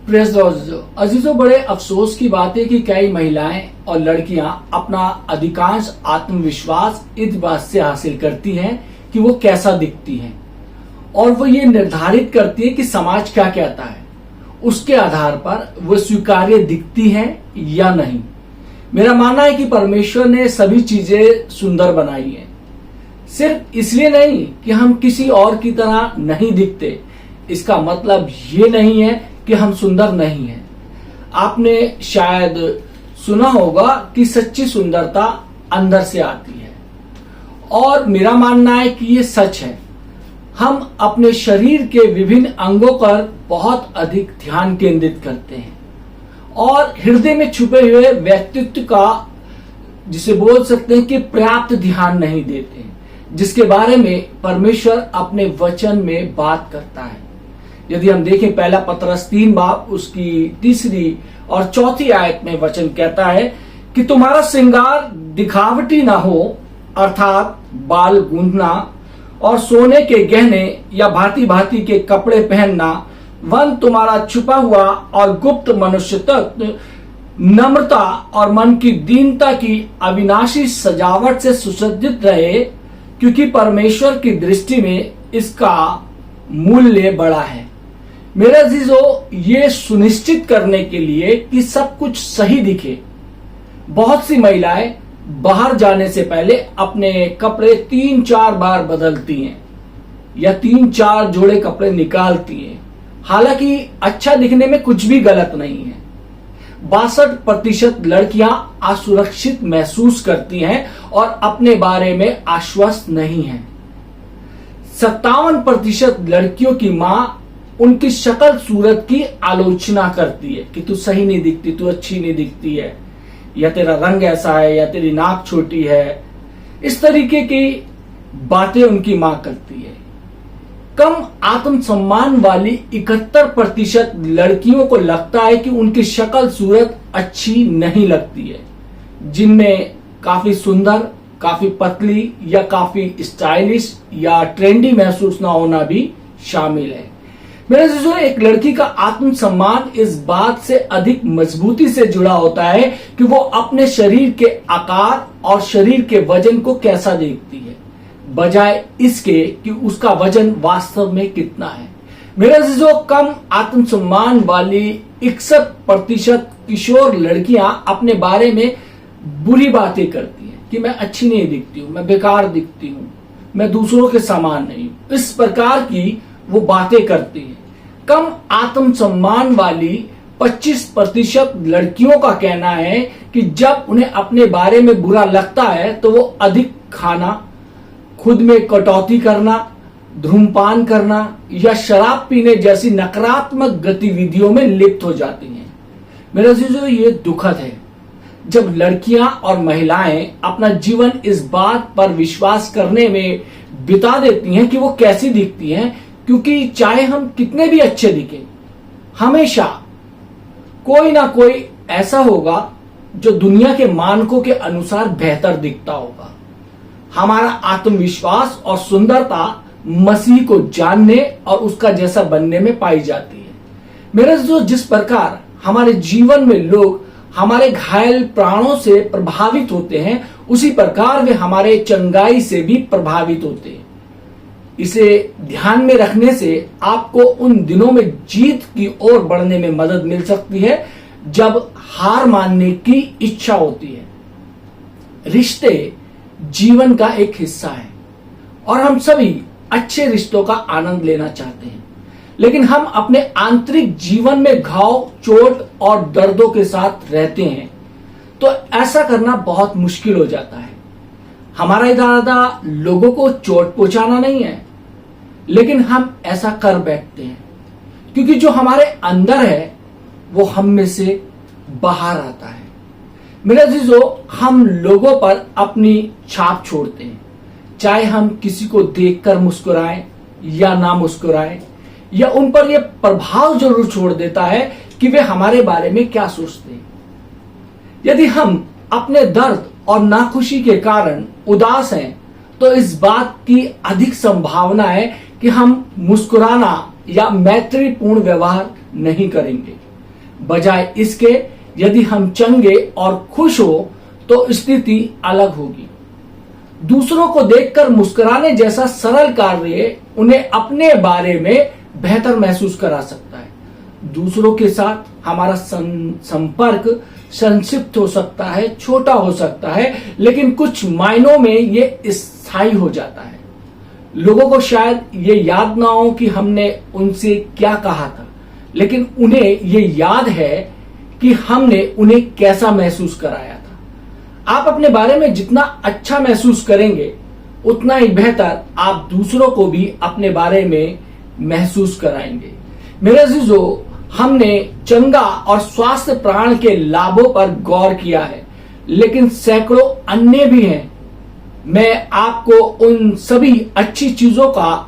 Press अजीजों, बड़े अफसोस की बात है कि कई महिलाएं और लड़कियां अपना अधिकांश आत्मविश्वास इस बात से हासिल करती हैं कि वो कैसा दिखती हैं और वो ये निर्धारित करती है कि समाज क्या कहता है, उसके आधार पर वो स्वीकार्य दिखती हैं या नहीं। मेरा मानना है कि परमेश्वर ने सभी चीजें सुंदर बनाई हैं, सिर्फ इसलिए नहीं कि हम किसी और की तरह नहीं दिखते। इसका मतलब ये नहीं है कि हम सुंदर नहीं हैं। आपने शायद सुना होगा कि सच्ची सुंदरता अंदर से आती है, और मेरा मानना है कि ये सच है। हम अपने शरीर के विभिन्न अंगों पर बहुत अधिक ध्यान केंद्रित करते हैं और हृदय में छुपे हुए व्यक्तित्व का, जिसे बोल सकते हैं कि पर्याप्त ध्यान नहीं देते, जिसके बारे में परमेश्वर अपने वचन में बात करता है। यदि हम देखें पहला पतरस 3 बाब उसकी 3 और 4 आयत में वचन कहता है कि तुम्हारा श्रृंगार दिखावटी ना हो, अर्थात बाल गूंथना और सोने के गहने या भांति भांति के कपड़े पहनना, वन तुम्हारा छुपा हुआ और गुप्त मनुष्य तत्व नम्रता और मन की दीनता की अविनाशी सजावट से सुसज्जित रहे, क्योंकि परमेश्वर की दृष्टि में इसका मूल्य बड़ा है। मेरे अजीजों, ये सुनिश्चित करने के लिए कि सब कुछ सही दिखे, बहुत सी महिलाएं बाहर जाने से पहले अपने कपड़े 3-4 बार बदलती हैं या 3-4 जोड़े कपड़े निकालती हैं। हालांकि अच्छा दिखने में कुछ भी गलत नहीं है। 62% लड़कियां असुरक्षित महसूस करती हैं और अपने बारे में आश्वस्त नहीं हैं। 57% लड़कियों की मां उनकी शक्ल सूरत की आलोचना करती है कि तू सही नहीं दिखती, तू अच्छी नहीं दिखती है, या तेरा रंग ऐसा है, या तेरी नाक छोटी है। इस तरीके की बातें उनकी मां करती है। कम आत्मसम्मान वाली 71% लड़कियों को लगता है कि उनकी शक्ल सूरत अच्छी नहीं लगती है, जिनमें काफी सुंदर, काफी पतली या काफी स्टाइलिश या ट्रेंडी महसूस ना होना भी शामिल है। मेरे दोस्तों, एक लड़की का आत्मसम्मान इस बात से अधिक मजबूती से जुड़ा होता है कि वो अपने शरीर के आकार और शरीर के वजन को कैसा देखती है, बजाय इसके कि उसका वजन वास्तव में कितना है। मेरे दोस्तों, कम आत्मसम्मान वाली 61% किशोर लड़कियां अपने बारे में बुरी बातें करती हैं कि मैं अच्छी नहीं दिखती हूं, मैं बेकार दिखती हूं, मैं दूसरों के समान नहीं हूं। इस प्रकार की वो बातें करती हैं। कम आत्मसम्मान वाली 25% लड़कियों का कहना है कि जब उन्हें अपने बारे में बुरा लगता है तो वो अधिक खाना, खुद में कटौती करना, धूम्रपान करना या शराब पीने जैसी नकारात्मक गतिविधियों में लिप्त हो जाती हैं। मेरे अजीजों, ये दुखद है जब लड़कियां और महिलाएं अपना जीवन इस बात पर विश्वास करने में बिता देती हैं कि वो कैसी दिखती हैं, क्योंकि चाहे हम कितने भी अच्छे दिखें, हमेशा कोई ना कोई ऐसा होगा जो दुनिया के मानकों के अनुसार बेहतर दिखता होगा। हमारा आत्मविश्वास और सुंदरता मसीह को जानने और उसका जैसा बनने में पाई जाती है। मेरे दोस्तों, जिस प्रकार हमारे जीवन में लोग हमारे घायल प्राणों से प्रभावित होते हैं, उसी प्रकार वे हमारे चंगाई से भी प्रभावित होते हैं। इसे ध्यान में रखने से आपको उन दिनों में जीत की ओर बढ़ने में मदद मिल सकती है जब हार मानने की इच्छा होती है। रिश्ते जीवन का एक हिस्सा है और हम सभी अच्छे रिश्तों का आनंद लेना चाहते हैं, लेकिन हम अपने आंतरिक जीवन में घाव, चोट और दर्दों के साथ रहते हैं, तो ऐसा करना बहुत मुश्किल हो जाता है। हमारा इरादा लोगों को चोट पहुंचाना नहीं है, लेकिन हम ऐसा कर बैठते हैं क्योंकि जो हमारे अंदर है वो हम में से बाहर आता है। मेरे अजीजों, हम लोगों पर अपनी छाप छोड़ते हैं, चाहे हम किसी को देखकर मुस्कुराएं या ना मुस्कुराएं, या उन पर यह प्रभाव जरूर छोड़ देता है कि वे हमारे बारे में क्या सोचते हैं। यदि हम अपने दर्द और नाखुशी के कारण उदास हैं, तो इस बात की अधिक संभावना है कि हम मुस्कुराना या मैत्रीपूर्ण व्यवहार नहीं करेंगे। बजाय इसके यदि हम चंगे और खुश हो तो स्थिति अलग होगी। दूसरों को देखकर मुस्कुराने जैसा सरल कार्य उन्हें अपने बारे में बेहतर महसूस करा सकता है। दूसरों के साथ हमारा संपर्क संक्षिप्त हो सकता है, छोटा हो सकता है, लेकिन कुछ मायनों में ये स्थायी हो जाता है। लोगों को शायद ये याद ना हो कि हमने उनसे क्या कहा था, लेकिन उन्हें ये याद है कि हमने उन्हें कैसा महसूस कराया था। आप अपने बारे में जितना अच्छा महसूस करेंगे उतना ही बेहतर आप दूसरों को भी अपने बारे में महसूस कराएंगे। मेरे अजीजों, हमने चंगा और स्वास्थ्य प्राण के लाभों पर गौर किया है, लेकिन सैकड़ों अन्य भी हैं। मैं आपको उन सभी अच्छी चीजों का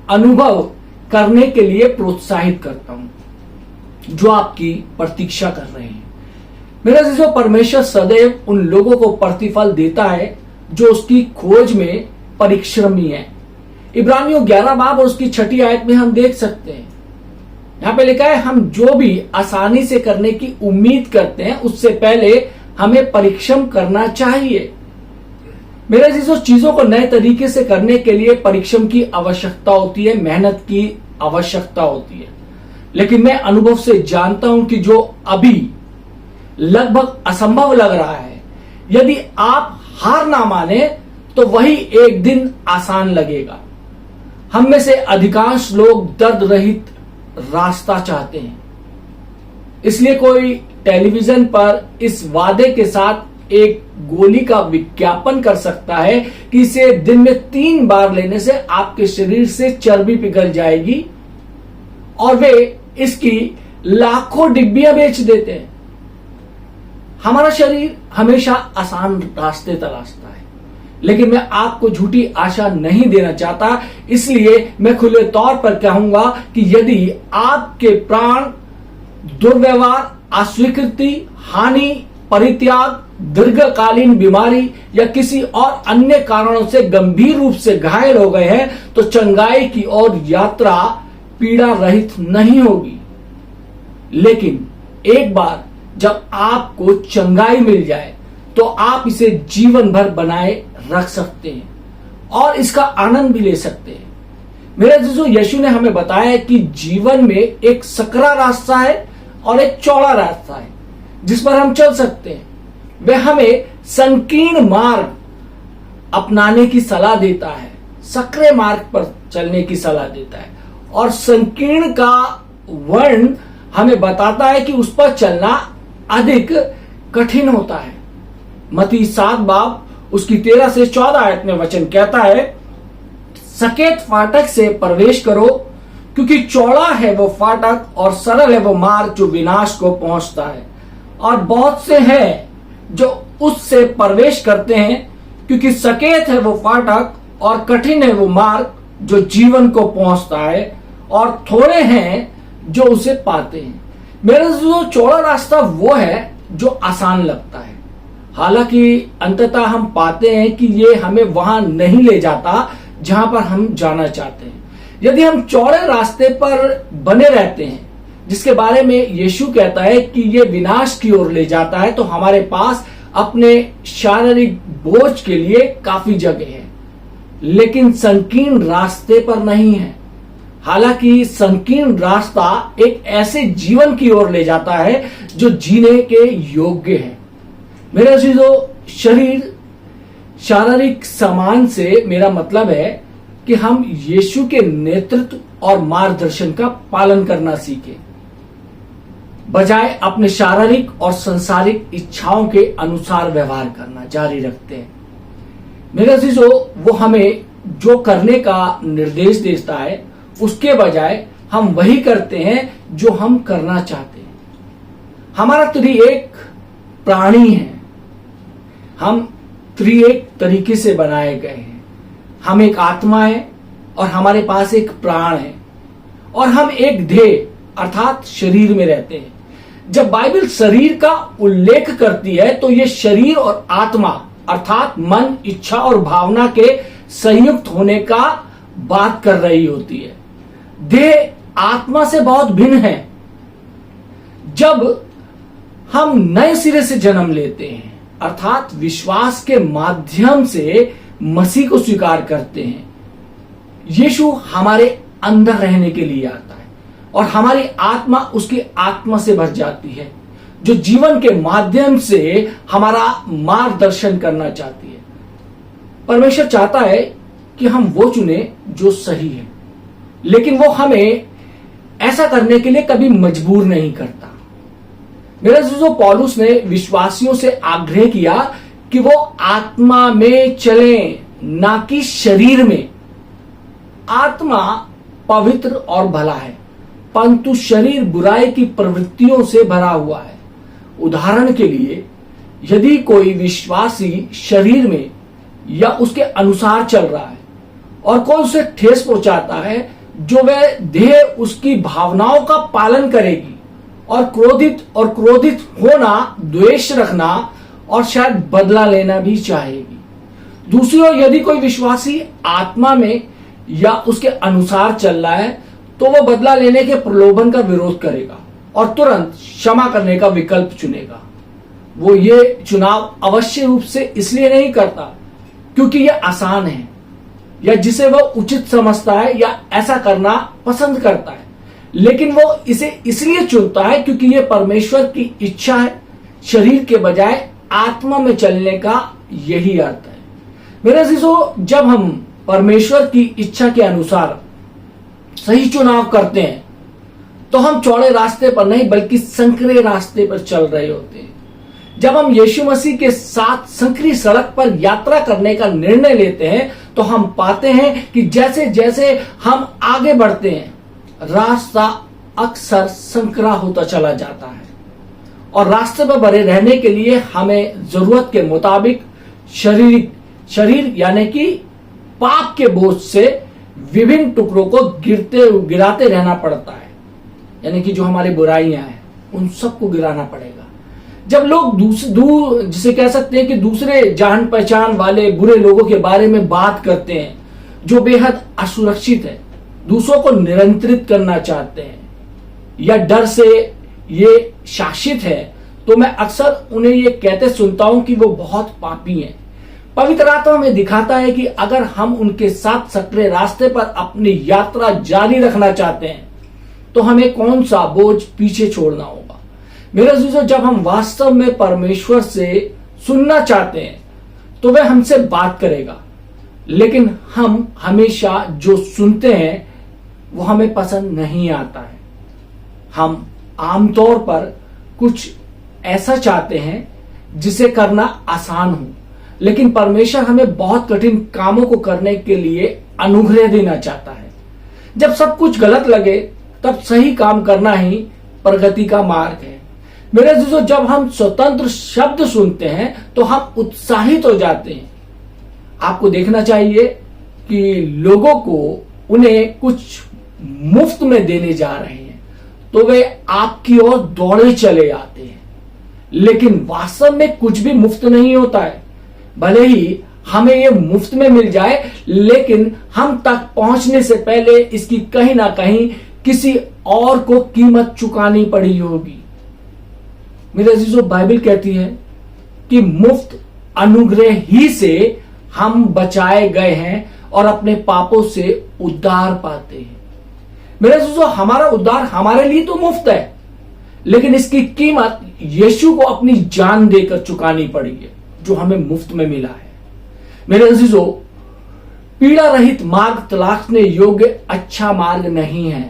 अनुभव करने के लिए प्रोत्साहित करता हूं जो आपकी प्रतीक्षा कर रहे हैं। मेरे अजीजों, परमेश्वर सदैव उन लोगों को प्रतिफल देता है जो उसकी खोज में परिश्रमी है। इब्रानियों 11 बाब और उसकी 6 आयत में हम देख सकते हैं, यहां पे लिखा है, हम जो भी आसानी से करने की उम्मीद करते हैं उससे पहले हमें परिश्रम करना चाहिए। मेरे अजीजों, चीजों को नए तरीके से करने के लिए परिश्रम की आवश्यकता होती है, मेहनत की आवश्यकता होती है। लेकिन मैं अनुभव से जानता हूं कि जो अभी लगभग असंभव लग रहा है, यदि आप हार ना माने तो वही एक दिन आसान लगेगा। हम में से अधिकांश लोग दर्द रहित रास्ता चाहते हैं, इसलिए कोई टेलीविजन पर इस वादे के साथ एक गोली का विज्ञापन कर सकता है कि इसे दिन में 3 बार लेने से आपके शरीर से चर्बी पिघल जाएगी, और वे इसकी लाखों डिब्बियां बेच देते हैं। हमारा शरीर हमेशा आसान रास्ते तलाशता है, लेकिन मैं आपको झूठी आशा नहीं देना चाहता, इसलिए मैं खुले तौर पर कहूंगा कि यदि आपके प्राण दुर्व्यवहार, अस्वीकृति, हानि, परित्याग, दीर्घकालीन बीमारी या किसी और अन्य कारणों से गंभीर रूप से घायल हो गए हैं तो चंगाई की ओर यात्रा पीड़ा रहित नहीं होगी। लेकिन एक बार जब आपको चंगाई मिल जाए तो आप इसे जीवन भर बनाए रख सकते हैं और इसका आनंद भी ले सकते हैं। मेरे अजीजों, यीशु ने हमें बताया कि जीवन में एक सकरा रास्ता है और एक चौड़ा रास्ता है जिस पर हम चल सकते हैं। वह हमें संकीर्ण मार्ग अपनाने की सलाह देता है, सकरे मार्ग पर चलने की सलाह देता है, और संकीर्ण का वर्ण हमें बताता है कि उस पर चलना अधिक कठिन होता है। मत्ती 7 बाब उसकी 13 से 14 आयत में वचन कहता है, सकेत फाटक से प्रवेश करो, क्योंकि चौड़ा है वो फाटक और सरल है वो मार्ग जो विनाश को पहुंचता है, और बहुत से हैं जो उससे प्रवेश करते हैं। क्योंकि सकेत है वो फाटक और कठिन है वो मार्ग जो जीवन को पहुंचता है, और थोड़े हैं जो उसे पाते हैं। मेरा जो चौड़ा रास्ता वो है जो आसान लगता है, हालांकि अंततः हम पाते हैं कि ये हमें वहां नहीं ले जाता जहां पर हम जाना चाहते हैं। यदि हम चौड़े रास्ते पर बने रहते हैं जिसके बारे में यीशु कहता है कि ये विनाश की ओर ले जाता है, तो हमारे पास अपने शारीरिक बोझ के लिए काफी जगह है, लेकिन संकीर्ण रास्ते पर नहीं है। हालांकि संकीर्ण रास्ता एक ऐसे जीवन की ओर ले जाता है जो जीने के योग्य है। मेरे अजीजों, शारीरिक सामान से मेरा मतलब है कि हम यीशु के नेतृत्व और मार्गदर्शन का पालन करना सीखें, बजाय अपने शारीरिक और सांसारिक इच्छाओं के अनुसार व्यवहार करना जारी रखते हैं। मेरे अजीजों, वो हमें जो करने का निर्देश देता है उसके बजाय हम वही करते हैं जो हम करना चाहते हैं। हमारा त्रिएक प्राणी है, हम त्रिएक तरीके से बनाए गए हैं। हम एक आत्मा है और हमारे पास एक प्राण है, और हम एक देह अर्थात शरीर में रहते हैं। जब बाइबल शरीर का उल्लेख करती है तो यह शरीर और आत्मा अर्थात मन, इच्छा और भावना के संयुक्त होने का बात कर रही होती है। देह आत्मा से बहुत भिन्न है। जब हम नए सिरे से जन्म लेते हैं, अर्थात विश्वास के माध्यम से मसीह को स्वीकार करते हैं। यीशु हमारे अंदर रहने के लिए आता है और हमारी आत्मा उसकी आत्मा से भर जाती है, जो जीवन के माध्यम से हमारा मार्गदर्शन करना चाहती है। परमेश्वर चाहता है कि हम वो चुने जो सही है, लेकिन वो हमें ऐसा करने के लिए कभी मजबूर नहीं करता। मेरे दोस्तों, पौलुस ने विश्वासियों से आग्रह किया कि वो आत्मा में चलें, ना कि शरीर में। आत्मा पवित्र और भला है, परंतु शरीर बुराई की प्रवृत्तियों से भरा हुआ है। उदाहरण के लिए, यदि कोई विश्वासी शरीर में या उसके अनुसार चल रहा है और कोई उसे ठेस पहुंचाता है, जो वह देह उसकी भावनाओं का पालन करेगी और क्रोधित होना, द्वेष रखना और शायद बदला लेना भी चाहेगी। दूसरी ओर, यदि कोई विश्वासी आत्मा में या उसके अनुसार चल रहा है, तो वह बदला लेने के प्रलोभन का विरोध करेगा और तुरंत क्षमा करने का विकल्प चुनेगा। वो ये चुनाव अवश्य रूप से इसलिए नहीं करता क्योंकि यह आसान है या जिसे वह उचित समझता है या ऐसा करना पसंद करता है, लेकिन वो इसे इसलिए चुनता है क्योंकि यह परमेश्वर की इच्छा है। शरीर के बजाय आत्मा में चलने का यही अर्थ है। मेरे अजीजों, जब हम परमेश्वर की इच्छा के अनुसार सही चुनाव करते हैं, तो हम चौड़े रास्ते पर नहीं बल्कि संकरे रास्ते पर चल रहे होते हैं। जब हम यीशु मसीह के साथ संकरी सड़क पर यात्रा करने का निर्णय लेते हैं, तो हम पाते हैं कि जैसे जैसे हम आगे बढ़ते हैं, रास्ता अक्सर संकरा होता चला जाता है और रास्ते पर बने रहने के लिए हमें जरूरत के मुताबिक शरीर यानी कि पाप के बोझ से विभिन्न टुकड़ों को गिराते रहना पड़ता है, यानी कि जो हमारी बुराइयां हैं उन सबको गिराना पड़ेगा। जब लोग जिसे कह सकते हैं कि दूसरे जान पहचान वाले बुरे लोगों के बारे में बात करते हैं, जो बेहद असुरक्षित है, दूसरों को नियंत्रित करना चाहते हैं या डर से ये शासित है, तो मैं अक्सर उन्हें ये कहते सुनता हूं कि वो बहुत पापी हैं। पवित्र आत्मा में दिखाता है कि अगर हम उनके साथ सकरे रास्ते पर अपनी यात्रा जारी रखना चाहते हैं, तो हमें कौन सा बोझ पीछे छोड़ना होगा। मेरे अजीजों, जब हम वास्तव में परमेश्वर से सुनना चाहते हैं, तो वह हमसे बात करेगा, लेकिन हम हमेशा जो सुनते हैं वो हमें पसंद नहीं आता है। हम आमतौर पर कुछ ऐसा चाहते हैं जिसे करना आसान हो, लेकिन परमेश्वर हमें बहुत कठिन कामों को करने के लिए अनुग्रह देना चाहता है। जब सब कुछ गलत लगे, तब सही काम करना ही प्रगति का मार्ग है। मेरे दोस्तों, जब हम स्वतंत्र शब्द सुनते हैं, तो हम उत्साहित हो जाते हैं। आपको देखना चाहिए कि लोगों को उन्हें कुछ मुफ्त में देने जा रहे हैं, तो वे आपकी ओर दौड़े चले आते हैं, लेकिन वास्तव में कुछ भी मुफ्त नहीं होता है। भले ही हमें ये मुफ्त में मिल जाए, लेकिन हम तक पहुंचने से पहले इसकी कहीं ना कहीं किसी और को कीमत चुकानी पड़ी होगी। मेरे अजीजों, बाइबल कहती है कि मुफ्त अनुग्रह ही से हम बचाए गए हैं और अपने पापों से उद्धार पाते हैं। मेरे अजीजों, हमारा उद्धार हमारे लिए तो मुफ्त है, लेकिन इसकी कीमत यीशु को अपनी जान देकर चुकानी पड़ी है, जो हमें मुफ्त में मिला है। मेरे अजीजों, पीड़ा रहित मार्ग तलाशने योग्य अच्छा मार्ग नहीं है,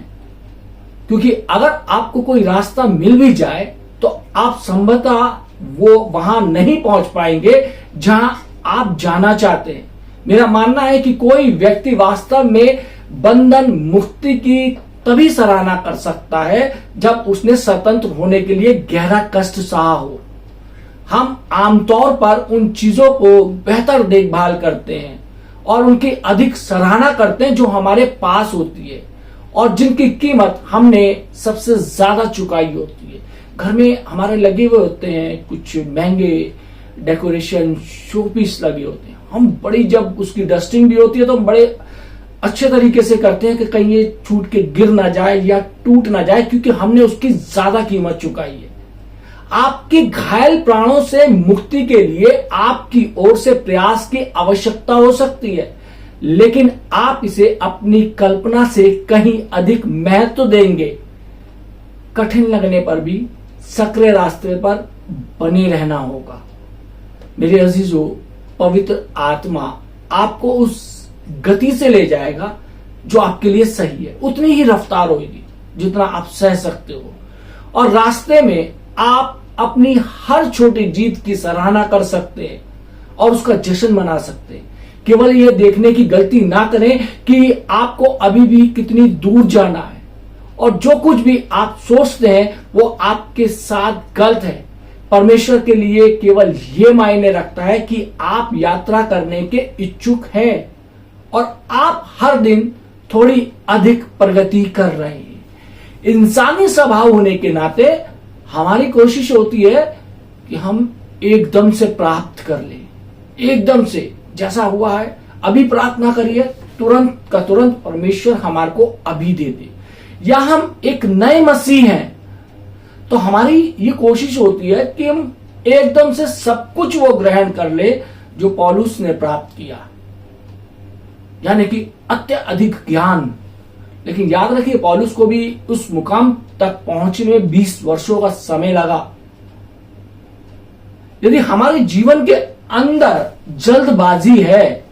क्योंकि अगर आपको कोई रास्ता मिल भी जाए, तो आप संभवतः वो वहां नहीं पहुंच पाएंगे जहां आप जाना चाहते हैं। मेरा मानना है कि कोई व्यक्ति वास्तव में बंधन मुक्ति की तभी सराहना कर सकता है जब उसने स्वतंत्र होने के लिए गहरा कष्ट सहा हो। हम आमतौर पर उन चीजों को बेहतर देखभाल करते हैं और उनकी अधिक सराहना करते हैं जो हमारे पास होती है और जिनकी कीमत हमने सबसे ज्यादा चुकाई होती है। घर में हमारे लगे हुए होते हैं कुछ महंगे डेकोरेशन शोपीस लगे होते हैं, हम बड़ी, जब उसकी डस्टिंग भी होती है तो हम बड़े अच्छे तरीके से करते हैं कि कहीं ये छूट के गिर ना जाए या टूट ना जाए, क्योंकि हमने उसकी ज्यादा कीमत चुकाई है। आपके घायल प्राणों से मुक्ति के लिए आपकी ओर से प्रयास की आवश्यकता हो सकती है, लेकिन आप इसे अपनी कल्पना से कहीं अधिक महत्व देंगे। कठिन लगने पर भी सक्रिय रास्ते पर बने रहना होगा। मेरे अजीजों, पवित्र आत्मा आपको उस गति से ले जाएगा जो आपके लिए सही है। उतनी ही रफ्तार होगी जितना आप सह सकते हो, और रास्ते में आप अपनी हर छोटी जीत की सराहना कर सकते हैं और उसका जश्न मना सकते हैं। केवल यह देखने की गलती ना करें कि आपको अभी भी कितनी दूर जाना है, और जो कुछ भी आप सोचते हैं वो आपके साथ गलत है। परमेश्वर के लिए केवल ये मायने रखता है कि आप यात्रा करने के इच्छुक हैं और आप हर दिन थोड़ी अधिक प्रगति कर रहे हैं। इंसानी स्वभाव होने के नाते हमारी कोशिश होती है कि हम एकदम से प्राप्त कर लें, एकदम से जैसा हुआ है अभी प्रार्थना करिए, तुरंत का तुरंत परमेश्वर हमारे को अभी दे दे। या हम एक नए मसीह हैं तो हमारी ये कोशिश होती है कि हम एकदम से सब कुछ वो ग्रहण कर ले जो पौलुस ने प्राप्त किया, यानी कि अत्यधिक ज्ञान। लेकिन याद रखिए, पौलुस को भी उस मुकाम तक पहुंचने में 20 वर्षों का समय लगा। यदि हमारे जीवन के अंदर जल्दबाजी है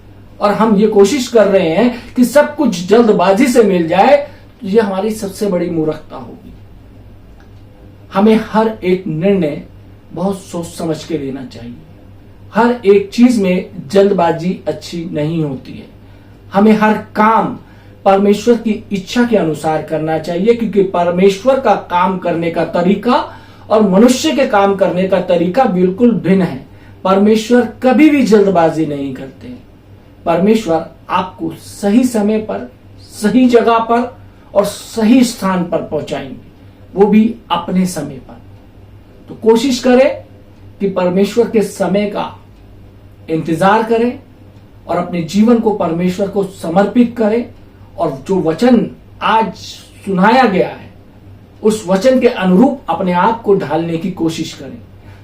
और हम ये कोशिश कर रहे हैं कि सब कुछ जल्दबाजी से मिल जाए, तो ये हमारी सबसे बड़ी मूर्खता होगी। हमें हर एक निर्णय बहुत सोच समझ के लेना चाहिए। हर एक चीज में जल्दबाजी अच्छी नहीं होती है। हमें हर काम परमेश्वर की इच्छा के अनुसार करना चाहिए, क्योंकि परमेश्वर का काम करने का तरीका और मनुष्य के काम करने का तरीका बिल्कुल भिन्न है। परमेश्वर कभी भी जल्दबाजी नहीं करते। परमेश्वर आपको सही समय पर, सही जगह पर और सही स्थान पर पहुंचाएंगे, वो भी अपने समय पर। तो कोशिश करें कि परमेश्वर के समय का इंतजार करें और अपने जीवन को परमेश्वर को समर्पित करें, और जो वचन आज सुनाया गया है उस वचन के अनुरूप अपने आप को ढालने की कोशिश करें,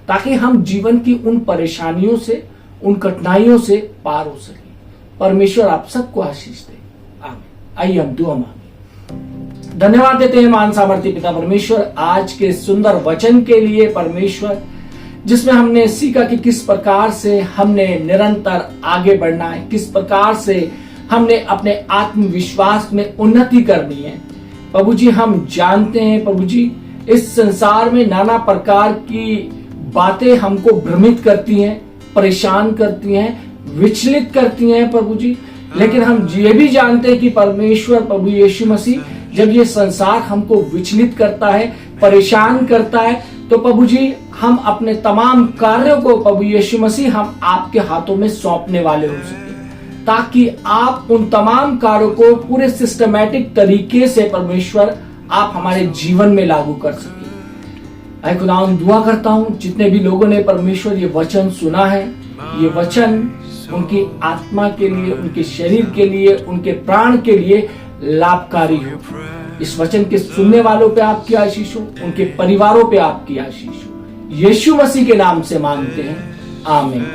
ताकि हम जीवन की उन परेशानियों से, उन कठिनाइयों से पार हो सके। परमेश्वर आप सबको आशीष दे। आमीन। आइए हम दुआ मांगे। धन्यवाद देते हैं महान सामर्थ्य पिता परमेश्वर आज के सुंदर वचन के लिए परमेश्वर, जिसमें हमने सीखा कि किस प्रकार से हमने निरंतर आगे बढ़ना है, किस प्रकार से हमने अपने आत्मविश्वास में उन्नति करनी है। प्रभु जी, हम जानते हैं प्रभु जी, इस संसार में नाना प्रकार की बातें हमको भ्रमित करती हैं, परेशान करती हैं, विचलित करती हैं प्रभु जी। लेकिन हम ये भी जानते हैं कि परमेश्वर प्रभु यीशु मसीह, जब ये संसार हमको विचलित करता है, परेशान करता है, तो प्रभु जी हम अपने तमाम कार्यों को प्रभु यीशु मसीह हम आपके हाथों में सौंपने वाले हो सके, ताकि आप उन तमाम कार्यों को पूरे सिस्टमैटिक तरीके से परमेश्वर आप हमारे जीवन में लागू कर सके। ऐ खुदावंद, दुआ करता हूँ जितने भी लोगों ने परमेश्वर ये वचन सुना है, ये वचन उनकी आत्मा के लिए, उनके शरीर के लिए, उनके प्राण के लिए लाभकारी हो। इस वचन के सुनने वालों पे आपकी आशीष हो, उनके परिवारों पे आपकी आशीष हो। यीशु मसीह के नाम से मांगते हैं, आमीन।